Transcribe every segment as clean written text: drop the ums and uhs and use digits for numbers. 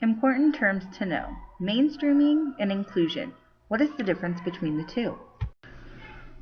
Important terms to know: mainstreaming and inclusion. What is the difference between the two?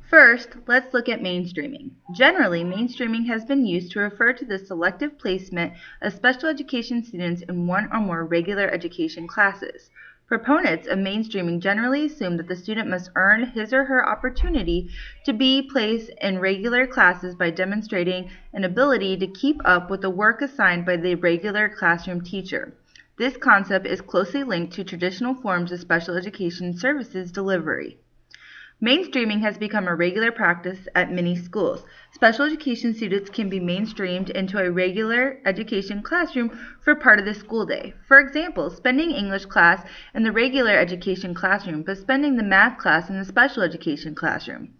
First, let's look at mainstreaming. Generally, mainstreaming has been used to refer to the selective placement of special education students in one or more regular education classes. Proponents of mainstreaming generally assume that the student must earn his or her opportunity to be placed in regular classes by demonstrating an ability to keep up with the work assigned by the regular classroom teacher. This concept is closely linked to traditional forms of special education services delivery. Mainstreaming has become a regular practice at many schools. Special education students can be mainstreamed into a regular education classroom for part of the school day. For example, spending English class in the regular education classroom, but spending the math class in the special education classroom.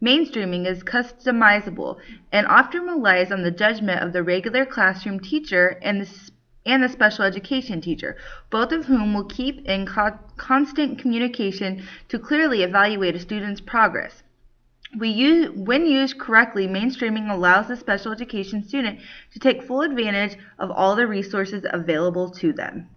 Mainstreaming is customizable and often relies on the judgment of the regular classroom teacher and the special education teacher, both of whom will keep in constant communication to clearly evaluate a student's progress. When used correctly, mainstreaming allows the special education student to take full advantage of all the resources available to them.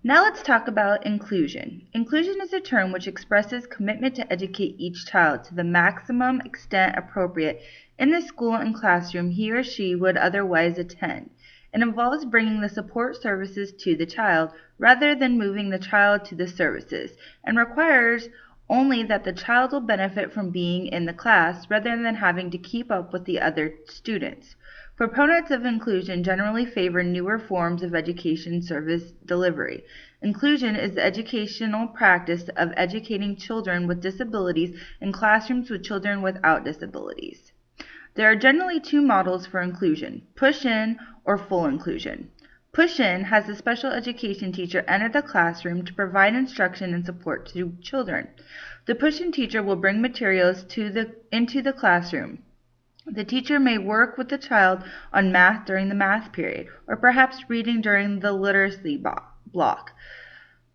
Now let's talk about inclusion. Inclusion is a term which expresses commitment to educate each child to the maximum extent appropriate in the school and classroom he or she would otherwise attend. It involves bringing the support services to the child rather than moving the child to the services, and requires only that the child will benefit from being in the class rather than having to keep up with the other students. Proponents of inclusion generally favor newer forms of education service delivery. Inclusion is the educational practice of educating children with disabilities in classrooms with children without disabilities. There are generally two models for inclusion: push-in or full inclusion. Push-in has the special education teacher enter the classroom to provide instruction and support to children. The push-in teacher will bring materials into the classroom. The teacher may work with the child on math during the math period, or perhaps reading during the literacy block.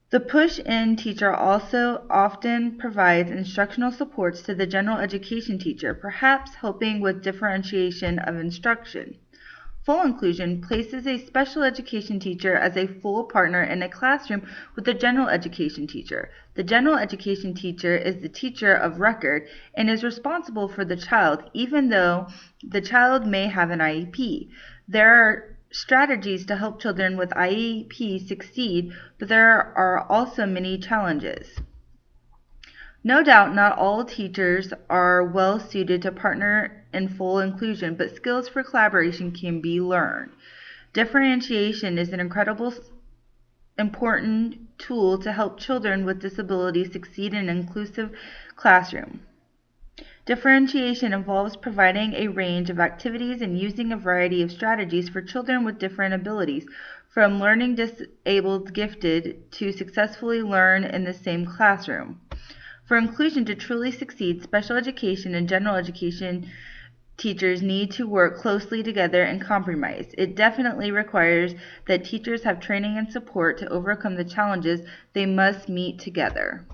The push-in teacher also often provides instructional supports to the general education teacher, perhaps helping with differentiation of instruction. Full inclusion places a special education teacher as a full partner in a classroom with the general education teacher. The general education teacher is the teacher of record and is responsible for the child, even though the child may have an IEP. There are strategies to help children with IEP succeed, but there are also many challenges. No doubt not all teachers are well suited to partner in full inclusion, but skills for collaboration can be learned. Differentiation is an important tool to help children with disabilities succeed in an inclusive classroom. Differentiation involves providing a range of activities and using a variety of strategies for children with different abilities, from learning disabled gifted to successfully learn in the same classroom. For inclusion to truly succeed, special education and general education teachers need to work closely together and compromise. It definitely requires that teachers have training and support to overcome the challenges they must meet together.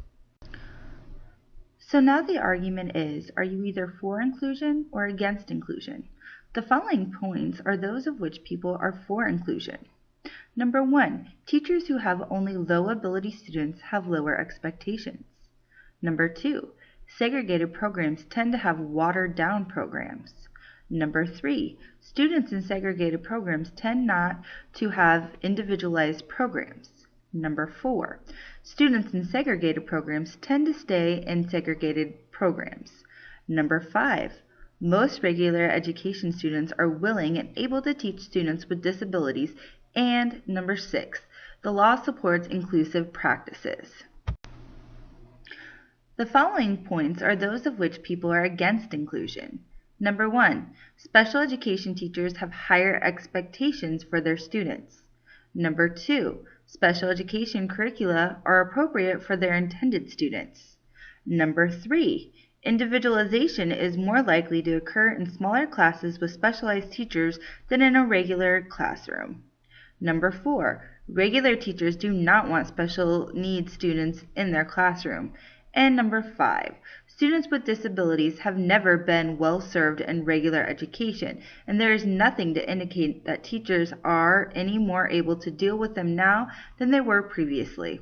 So now the argument is, are you either for inclusion or against inclusion? The following points are those of which people are for inclusion. Number 1, teachers who have only low ability students have lower expectations. Number 2, segregated programs tend to have watered down programs. Number 3, students in segregated programs tend not to have individualized programs. Number 4, students in segregated programs tend to stay in segregated programs. Number 5, most regular education students are willing and able to teach students with disabilities. And number 6, the law supports inclusive practices. The following points are those of which people are against inclusion. Number 1, special education teachers have higher expectations for their students. Number 2, special education curricula are appropriate for their intended students. Number 3, individualization is more likely to occur in smaller classes with specialized teachers than in a regular classroom. Number 4, regular teachers do not want special needs students in their classroom. And number 5, students with disabilities have never been well served in regular education, and there is nothing to indicate that teachers are any more able to deal with them now than they were previously.